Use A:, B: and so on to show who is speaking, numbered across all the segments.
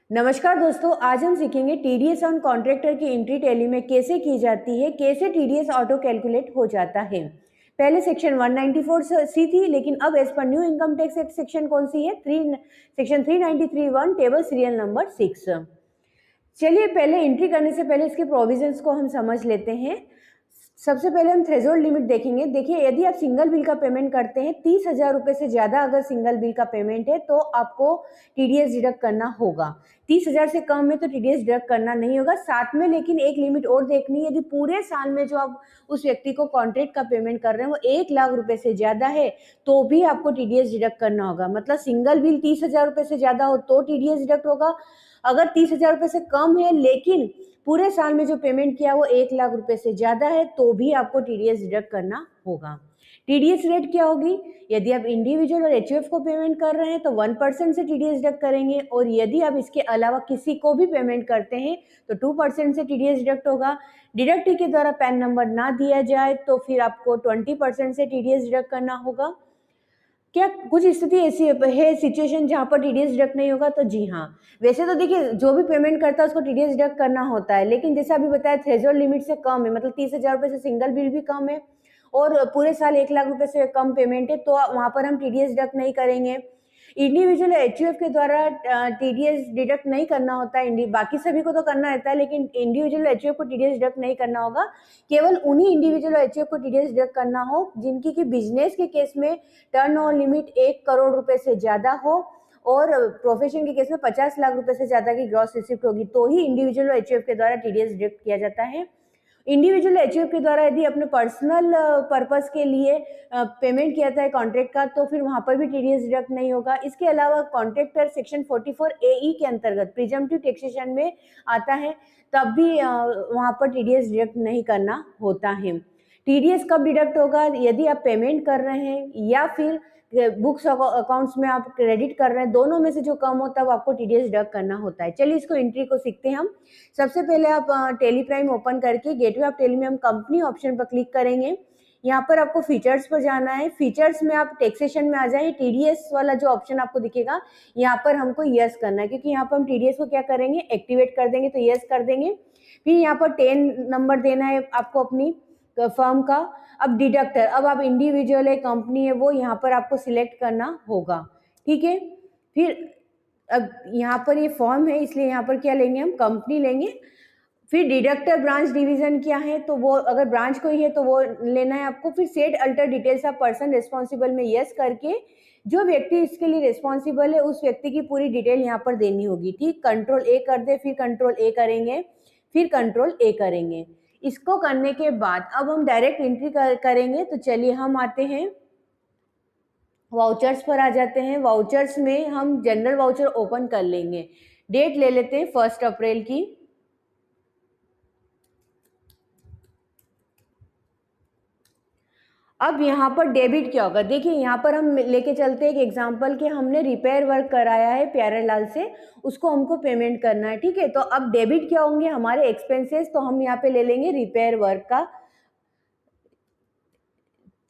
A: नमस्कार दोस्तों, आज हम सीखेंगे टीडीएस ऑन कॉन्ट्रैक्टर की एंट्री टैली में कैसे की जाती है, कैसे टीडीएस ऑटो कैलकुलेट हो जाता है। पहले सेक्शन 194 सी थी, लेकिन अब as per new income tax act section कौन सी है? Section 393(1) table serial number 6। चलिए पहले एंट्री करने से पहले इसके प्रोविजंस को हम समझ लेते हैं। सबसे पहले हम थ्रेशोल्ड लिमिट देखेंगे। देखिए, यदि आप सिंगल बिल का पेमेंट करते हैं 30,000 रुपये से ज़्यादा अगर सिंगल बिल का पेमेंट है तो आपको टीडीएस डिडक्ट करना होगा। 30,000 से कम में तो टीडीएस डिडक्ट करना नहीं होगा। साथ में लेकिन एक लिमिट और देखनी है, यदि पूरे साल में जो आप उस व्यक्ति को कॉन्ट्रैक्ट का पेमेंट कर रहे हैं वो 1 लाख रुपये से ज़्यादा है तो भी आपको टीडीएस डिडक्ट करना होगा। मतलब सिंगल बिल 30,000 रुपये से ज़्यादा हो तो टीडीएस डिडक्ट होगा। अगर 30,000 रुपये से कम है लेकिन पूरे साल में जो पेमेंट किया वो 1 लाख रुपए से ज़्यादा है तो भी आपको टीडीएस डिडक्ट करना होगा। टीडीएस रेट क्या होगी? यदि आप इंडिविजुअल और एचयूएफ को पेमेंट कर रहे हैं तो 1% से टीडीएस डिडक्ट करेंगे, और यदि आप इसके अलावा किसी को भी पेमेंट करते हैं तो 2% से टीडीएस डिडक्ट होगा। डिडक्टी के द्वारा पैन नंबर ना दिया जाए तो फिर आपको 20% से टीडीएस डिडक्ट करना होगा। क्या कुछ स्थिति ऐसी है सिचुएशन जहाँ पर टीडीएस डिडक्ट नहीं होगा? तो जी हाँ, वैसे तो देखिए जो भी पेमेंट करता है उसको टीडीएस डिडक्ट करना होता है, लेकिन जैसे अभी बताया थ्रेशोल्ड लिमिट से कम है, मतलब 30,000 रुपये से सिंगल बिल भी कम है और पूरे साल 1 लाख रुपए से कम पेमेंट है तो वहाँ पर हम टीडीएस डिडक्ट नहीं करेंगे। इंडिविजुअल एचयूएफ के द्वारा टीडीएस डिडक्ट नहीं करना होता है। बाकी सभी को तो करना रहता है, लेकिन इंडिविजुअल एचयूएफ को टीडीएस डिडक्ट नहीं करना होगा। केवल उन्हीं इंडिविजुअल एचयूएफ को टीडीएस डिडक्ट करना हो जिनकी की बिजनेस के केस में टर्नओवर लिमिट 1 करोड़ रुपए से ज्यादा हो और प्रोफेशन के केस में 50 लाख रुपए से ज्यादा की ग्रॉस रिसिप्ट होगी तो ही इंडिविजुअल एचयूएफ के द्वारा टीडीएस डिडक्ट किया जाता है। इंडिविजुअल एचयूएफ के द्वारा यदि अपने पर्सनल पर्पस के लिए पेमेंट किया जाता है कॉन्ट्रैक्ट का तो फिर वहाँ पर भी टीडीएस डिडक्ट नहीं होगा। इसके अलावा कॉन्ट्रैक्टर सेक्शन 44 AE के अंतर्गत प्रिजम्पटिव टैक्सेशन में आता है, तब भी वहाँ पर टीडीएस डिडक्ट नहीं करना होता है। टीडीएस कब डिडक्ट होगा? यदि आप पेमेंट कर रहे हैं या फिर बुक्स अकाउंट्स में आप क्रेडिट कर रहे हैं, दोनों में से जो कम हो तब आपको टीडीएस डिडक्ट करना होता है। चलिए इसको एंट्री को सीखते हैं हम। सबसे पहले आप टेली प्राइम ओपन करके गेटवे ऑफ टेली में हम कंपनी ऑप्शन पर क्लिक करेंगे। यहाँ पर आपको फीचर्स पर जाना है। फीचर्स में आप टैक्सेशन में आ जाए, टीडीएस वाला जो ऑप्शन आपको दिखेगा यहाँ पर हमको यस करना है, क्योंकि यहाँ पर हम टीडीएस को क्या करेंगे, एक्टिवेट कर देंगे, तो यस कर देंगे। फिर यहाँ पर 10 नंबर देना है आपको अपनी फर्म का। अब डिडक्टर, अब आप इंडिविजुअल है, कंपनी है, वो यहाँ पर आपको सिलेक्ट करना होगा, ठीक है। फिर अब यहाँ पर ये फॉर्म है इसलिए यहाँ पर क्या लेंगे, हम कंपनी लेंगे। फिर डिडक्टर ब्रांच डिवीजन क्या है, तो वो अगर ब्रांच कोई है तो वो लेना है आपको। फिर set alter details of person responsible में यस करके जो व्यक्ति इसके लिए रिस्पॉन्सिबल है उस व्यक्ति की पूरी डिटेल यहाँ पर देनी होगी, ठीक। कंट्रोल ए कर दे, फिर कंट्रोल ए करेंगे, फिर कंट्रोल ए करेंगे। इसको करने के बाद अब हम डायरेक्ट एंट्री करेंगे। तो चलिए हम आते हैं वाउचर्स पर, आ जाते हैं। वाउचर्स में हम जनरल वाउचर ओपन कर लेंगे। डेट ले लेते हैं 1 अप्रैल की। अब यहाँ पर डेबिट क्या होगा, देखिए यहाँ पर हम लेके चलते हैं एक एग्जांपल के हमने रिपेयर वर्क कराया है प्यारेलाल से, उसको हमको पेमेंट करना है, ठीक है। तो अब डेबिट क्या होंगे, हमारे एक्सपेंसेस, तो हम यहाँ पे ले लेंगे रिपेयर वर्क का।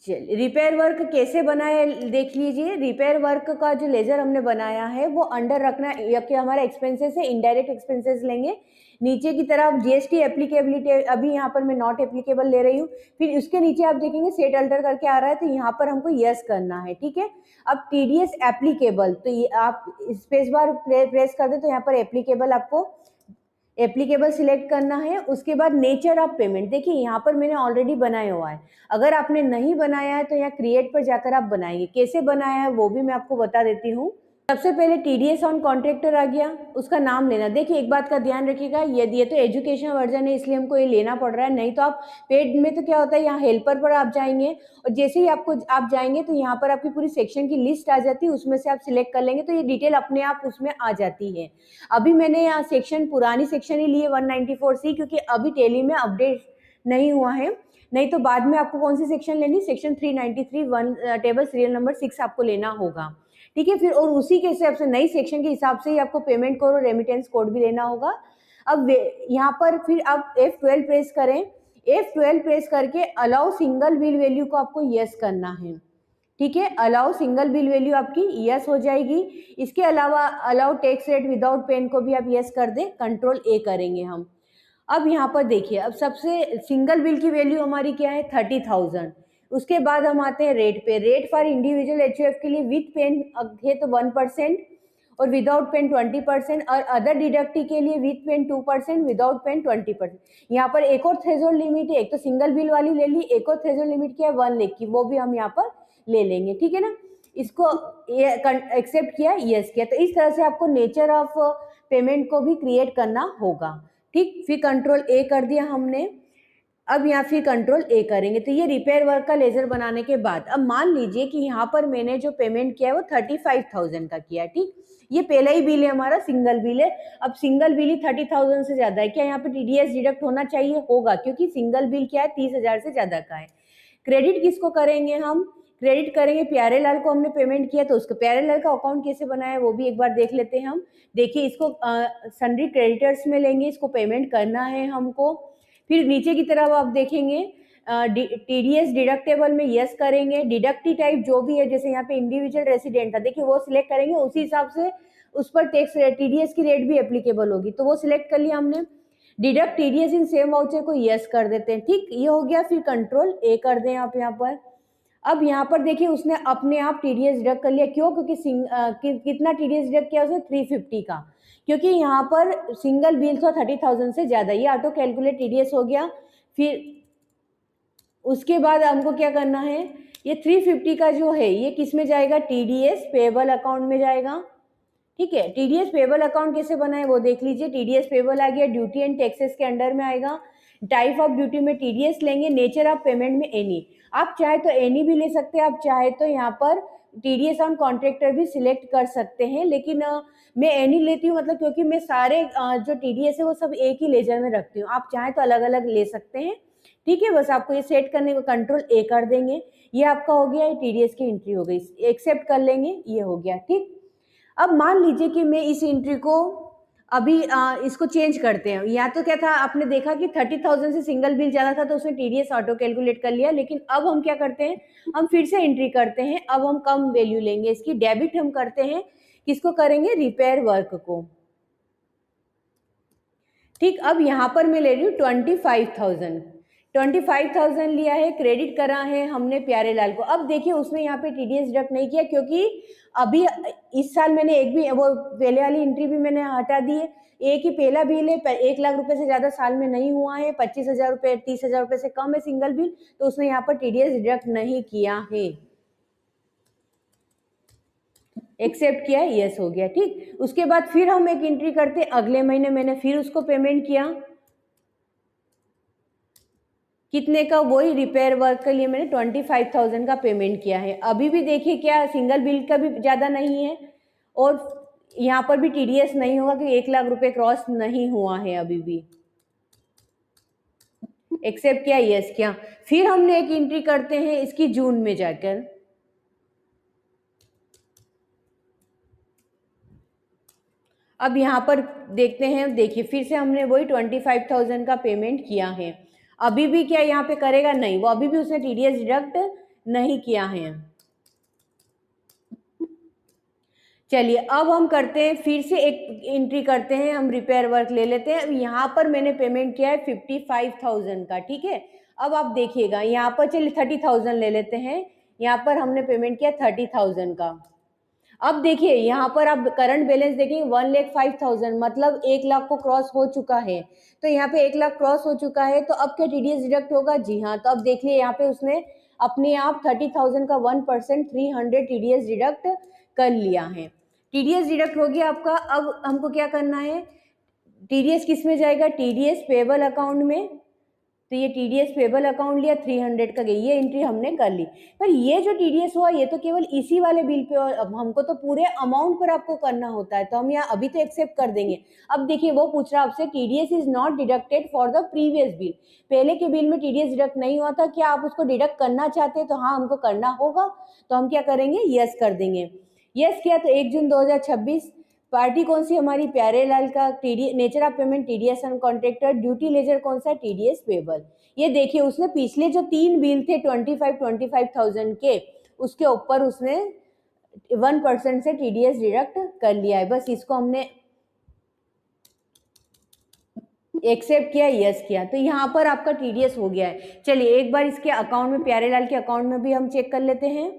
A: चलिए रिपेयर वर्क कैसे बनाया देख लीजिए। रिपेयर वर्क का जो लेजर हमने बनाया है वो अंडर रखना, या कि हमारा एक्सपेंसेस है, इनडायरेक्ट एक्सपेंसेस लेंगे। नीचे की तरफ जीएसटी एप्लीकेबिलिटी, अभी यहाँ पर मैं नॉट एप्लीकेबल ले रही हूँ। फिर उसके नीचे आप देखेंगे सेट अल्टर करके आ रहा है, तो यहाँ पर हमको यस करना है, ठीक है। अब टीडीएस एप्लीकेबल, तो ये आप स्पेस बार प्रेस कर दे तो यहाँ पर एप्लीकेबल, आपको एप्लीकेबल सिलेक्ट करना है। उसके बाद नेचर ऑफ पेमेंट, देखिए यहाँ पर मैंने ऑलरेडी बनाया हुआ है। अगर आपने नहीं बनाया है तो यहाँ क्रिएट पर जाकर आप बनाएंगे। कैसे बनाया है वो भी मैं आपको बता देती हूँ। सबसे पहले टीडीएस ऑन कॉन्ट्रैक्टर आ गया, उसका नाम लेना। देखिए एक बात का ध्यान रखिएगा, यदि ये तो एजुकेशन वर्जन है इसलिए हमको ये लेना पड़ रहा है, नहीं तो आप पेड में तो क्या होता है, यहाँ हेल्पर पर आप जाएंगे और जैसे ही आप जाएंगे तो यहाँ पर आपकी पूरी सेक्शन की लिस्ट आ जाती है, उसमें से आप सिलेक्ट कर लेंगे तो ये डिटेल अपने आप उसमें आ जाती है। अभी मैंने यहाँ सेक्शन, पुरानी सेक्शन ही लिए 194C, क्योंकि अभी टेली में अपडेट नहीं हुआ है। नहीं तो बाद में आपको कौन सी सेक्शन लेनी, सेक्शन 393(1) टेबल सीरियल नंबर 6 आपको लेना होगा, ठीक है। फिर और उसी के हिसाब से नई सेक्शन के हिसाब से ही आपको पेमेंट कोड और रेमिटेंस कोड भी लेना होगा। अब यहाँ पर फिर आप F12 प्रेस करें। F12 प्रेस करके अलाउ सिंगल बिल वैल्यू को आपको यस करना है, ठीक है। अलाउ सिंगल बिल वैल्यू आपकी यस हो जाएगी। इसके अलावा allow tax rate without PAN को भी आप यस कर दें, कंट्रोल ए करेंगे हम। अब यहाँ पर देखिए, अब सबसे सिंगल बिल की वैल्यू हमारी क्या है 30,000। उसके बाद हम आते हैं रेट पे। रेट फॉर इंडिविजुअल एचयूएफ के लिए विथ पेन है तो 1% और विदाउट पेन 20%, और अदर डिडक्टी के लिए विथ पेन 2%, विदाउट पेन 20%। यहाँ पर एक और थ्रेशोल्ड लिमिट है, एक तो सिंगल बिल वाली ले ली, एक और थ्रेशोल्ड लिमिट क्या है 1 लाख की, वो भी हम यहाँ पर ले लेंगे, ठीक है ना। इसको एक्सेप्ट किया, यस किया। तो इस तरह से आपको नेचर ऑफ पेमेंट को भी क्रिएट करना होगा, ठीक। फिर कंट्रोल ए कर दिया हमने। अब यहाँ फिर कंट्रोल ए करेंगे, तो ये रिपेयर वर्क का लेजर बनाने के बाद अब मान लीजिए कि यहाँ पर मैंने जो पेमेंट किया है वो 35,000 का किया, ठीक। ये पहला ही बिल है हमारा, सिंगल बिल है। अब सिंगल बिल ही 30,000 से ज्यादा है, क्या यहाँ पे टीडीएस डिडक्ट होना चाहिए? होगा, क्योंकि सिंगल बिल क्या है 30,000 से ज्यादा का है। क्रेडिट किसको करेंगे हम? क्रेडिट करेंगे प्यारे लाल को, हमने पेमेंट किया तो उसको प्यारे लाल का अकाउंट कैसे बनाया है वो भी एक बार देख लेते हैं हम। देखिए, इसको सन्ड्री क्रेडिटर्स में लेंगे, इसको पेमेंट करना है हमको। फिर नीचे की तरफ आप देखेंगे टीडीएस डिडक्टेबल में यस करेंगे। डिडक्टी टाइप जो भी है, जैसे यहाँ पे इंडिविजुअल रेसिडेंट था, देखिए वो सिलेक्ट करेंगे, उसी हिसाब से उस पर टैक्स टीडीएस की रेट भी एप्लीकेबल होगी, तो वो सिलेक्ट कर लिया हमने। Deduct TDS in same voucher को यस कर देते हैं, ठीक, ये हो गया। फिर कंट्रोल ए कर दें आप यहाँ पर। अब यहाँ पर देखिए उसने अपने आप टीडीएस डिडक्ट कर लिया, क्यों? क्योंकि कितना टीडीएस डिडक्ट किया उसने 350 का, क्योंकि यहाँ पर सिंगल बिल था 30,000 से ज्यादा, ये ऑटो कैलकुलेट टीडीएस हो गया। फिर उसके बाद हमको क्या करना है, ये 350 का जो है ये किस में जाएगा? टीडीएस पेबल अकाउंट में जाएगा, ठीक है। टीडीएस पेबल अकाउंट कैसे बनाए वो देख लीजिए। टीडीएस पेबल आ गया, ड्यूटी एंड टैक्सेस के अंडर में आएगा। टाइप ऑफ ड्यूटी में टीडीएस लेंगे, नेचर ऑफ पेमेंट में एनी। आप चाहे तो एनी भी ले सकते हैं, आप चाहे तो यहाँ पर टीडीएस ऑन कॉन्ट्रैक्टर भी सिलेक्ट कर सकते हैं, लेकिन मैं एनी लेती हूँ, मतलब क्योंकि मैं सारे जो टीडीएस है वो सब एक ही लेजर में रखती हूँ। आप चाहे तो अलग अलग ले सकते हैं, ठीक है। बस आपको ये सेट करने को कंट्रोल ए कर देंगे, ये आपका हो गया, टीडीएस की एंट्री हो गई, एक्सेप्ट कर लेंगे, ये हो गया, ठीक। अब मान लीजिए कि मैं इस एंट्री को अभी इसको चेंज करते हैं। या तो क्या था, आपने देखा कि 30,000 से सिंगल बिल ज्यादा था तो उसने टीडीएस ऑटो कैलकुलेट कर लिया, लेकिन अब हम क्या करते हैं, हम फिर से एंट्री करते हैं। अब हम कम वैल्यू लेंगे इसकी, डेबिट हम करते हैं, किसको करेंगे? रिपेयर वर्क को, ठीक। अब यहाँ पर मैं ले रही हूँ 25,000 लिया है, क्रेडिट करा है हमने प्यारे लाल को। अब देखिए उसने यहाँ पे टीडीएस डिडक्ट नहीं किया, क्योंकि अभी इस साल मैंने एक भी, वो पहले वाली एंट्री भी मैंने हटा दी है। एक ही पहला बिल है, 1 लाख रुपए से ज्यादा साल में नहीं हुआ है, 25,000 रुपए 30,000 रुपए से कम है सिंगल बिल, तो उसने यहाँ पर टीडीएस डिडक्ट नहीं किया है। एक्सेप्ट किया, यस हो गया, ठीक। उसके बाद फिर हम एक एंट्री करते, अगले महीने मैंने फिर उसको पेमेंट किया, कितने का? वही रिपेयर वर्क के लिए मैंने 25,000 का पेमेंट किया है। अभी भी देखिए क्या सिंगल बिल का भी ज्यादा नहीं है, और यहाँ पर भी टीडीएस नहीं होगा कि 1 लाख रुपए क्रॉस नहीं हुआ है अभी भी। एक्सेप्ट किया, यस किया। फिर हमने एक एंट्री करते हैं इसकी जून में जाकर। अब यहाँ पर देखते हैं, देखिए फिर से हमने वही 25,000 का पेमेंट किया है। अभी भी क्या यहाँ पे करेगा? नहीं, वो अभी भी उसने टीडीएस डिडक्ट नहीं किया है। चलिए अब हम करते हैं, फिर से एक एंट्री करते हैं, हम रिपेयर वर्क ले लेते हैं। अब यहाँ पर मैंने पेमेंट किया है 55,000 का, ठीक है। अब आप देखिएगा यहाँ पर, चलिए 30,000 ले लेते हैं, यहाँ पर हमने पेमेंट किया 30,000 का। अब देखिए यहाँ पर आप करंट बैलेंस देखेंगे 1,05,000, मतलब 1 लाख को क्रॉस हो चुका है। तो यहाँ पे 1 लाख क्रॉस हो चुका है, तो अब क्या टीडीएस डिडक्ट होगा? जी हाँ। तो अब देखिए यहाँ पे उसने अपने आप 30,000 का 1% 300 टीडीएस डिडक्ट कर लिया है। टीडीएस डिडक्ट हो गया आपका। अब हमको क्या करना है, टीडीएस किस में जाएगा? टीडीएस पेबल अकाउंट में। तो ये टीडीएस पेबल अकाउंट लिया, 300 का गई, ये एंट्री हमने कर ली। पर ये जो टीडीएस हुआ ये तो केवल इसी वाले बिल पे, और अब हमको तो पूरे अमाउंट पर आपको करना होता है, तो हम यहाँ अभी तो एक्सेप्ट कर देंगे। अब देखिए वो पूछ रहा आपसे, TDS is not deducted for the previous bill. पहले के बिल में टीडीएस डिडक्ट नहीं हुआ था, क्या आप उसको डिडक्ट करना चाहते हैं? तो हाँ, हमको करना होगा, तो हम क्या करेंगे? यस कर देंगे। यस किया तो 1 जून 2026। पार्टी कौन सी? हमारी प्यारे लाल का। Nature of payment TDS on contractor. Duty ledger कौन सा? TDS payable. ये देखिए उसने पिछले जो 3 बिल थे 25,000 के, उसके ऊपर उसने 1% से TDS डिडक्ट कर लिया है। बस इसको हमने एक्सेप्ट किया, यस किया, तो यहाँ पर आपका TDS हो गया है। चलिए एक बार इसके अकाउंट में, प्यारेलाल के अकाउंट में भी हम चेक कर लेते हैं।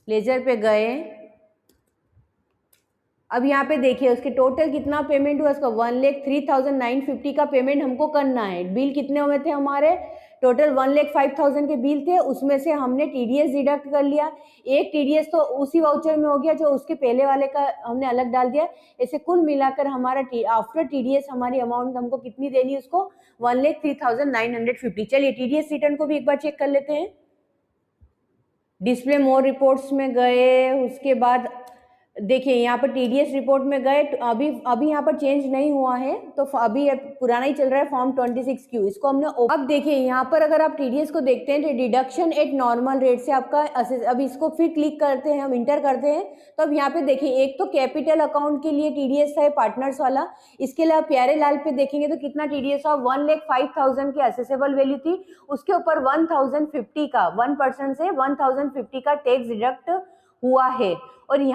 A: लेजर पे गए, अब यहाँ पे देखिए उसके टोटल कितना पेमेंट हुआ, उसका 1,03,950 का पेमेंट हमको करना है। बिल कितने हुए थे हमारे, टोटल 1,05,000 के बिल थे, उसमें से हमने TDS डिडक्ट कर लिया। एक TDS तो उसी वाउचर में हो गया जो उसके पहले वाले का हमने अलग डाल दिया। ऐसे कुल मिलाकर हमारा आफ्टर TDS हमारी अमाउंट हमको कितनी देनी है उसको, 1,03,950। चलिए TDS रिटर्न को भी एक बार चेक कर लेते हैं। डिस्प्ले मोर रिपोर्ट्स में गए, उसके बाद देखिए यहाँ पर TDS रिपोर्ट में गए, अभी यहाँ पर चेंज नहीं हुआ है, तो अभी पुराना ही चल रहा है फॉर्म 26Q। इसको हमने अब देखिए यहाँ पर अगर आप TDS को देखते हैं तो डिडक्शन एट नॉर्मल रेट से आपका अब इसको फिर क्लिक करते हैं, हम इंटर करते हैं, तो अब यहाँ पे देखिए एक तो कैपिटल अकाउंट के लिए TDS है पार्टनर्स वाला, इसके लिए आप प्यारेलाल पे देखेंगे तो कितना TDS था, 1,05,000 की असेसेबल वैल्यू थी, उसके ऊपर 1,050 का 1% से 1,050 का टैक्स डिडक्ट हुआ है। और